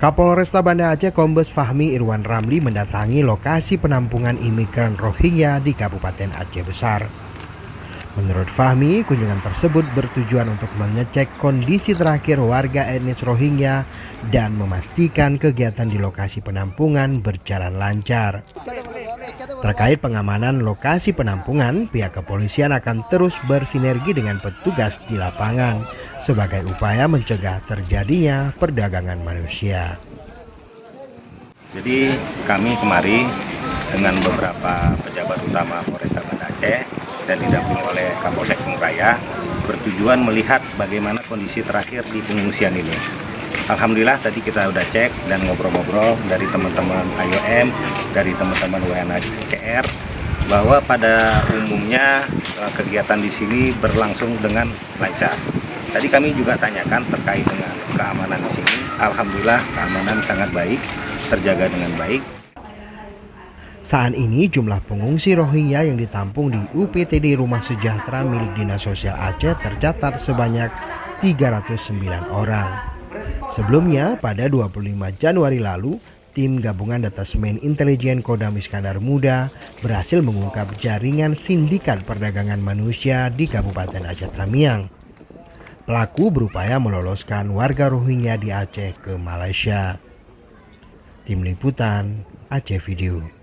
Kapolresta Banda Aceh Kombes Fahmi Irwan Ramli mendatangi lokasi penampungan imigran Rohingya di Kabupaten Aceh Besar. Menurut Fahmi, kunjungan tersebut bertujuan untuk mengecek kondisi terakhir warga etnis Rohingya dan memastikan kegiatan di lokasi penampungan berjalan lancar. Terkait pengamanan lokasi penampungan, pihak kepolisian akan terus bersinergi dengan petugas di lapangan sebagai upaya mencegah terjadinya perdagangan manusia. Jadi kami kemari dengan beberapa pejabat utama Polresta Banda Aceh dan didampingi oleh Kapolsek Raya bertujuan melihat bagaimana kondisi terakhir di pengungsian ini. Alhamdulillah tadi kita udah cek dan ngobrol-ngobrol dari teman-teman IOM, dari teman-teman UNHCR bahwa pada umumnya kegiatan di sini berlangsung dengan lancar. Tadi kami juga tanyakan terkait dengan keamanan di sini. Alhamdulillah keamanan sangat baik, terjaga dengan baik. Saat ini jumlah pengungsi Rohingya yang ditampung di UPTD Rumah Sejahtera milik Dinas Sosial Aceh tercatat sebanyak 309 orang. Sebelumnya, pada 25 Januari lalu, tim gabungan Detasemen Intelijen Kodam Iskandar Muda berhasil mengungkap jaringan sindikat perdagangan manusia di Kabupaten Aceh Tamiang. Pelaku berupaya meloloskan warga Rohingya di Aceh ke Malaysia. Tim Liputan Aceh Video.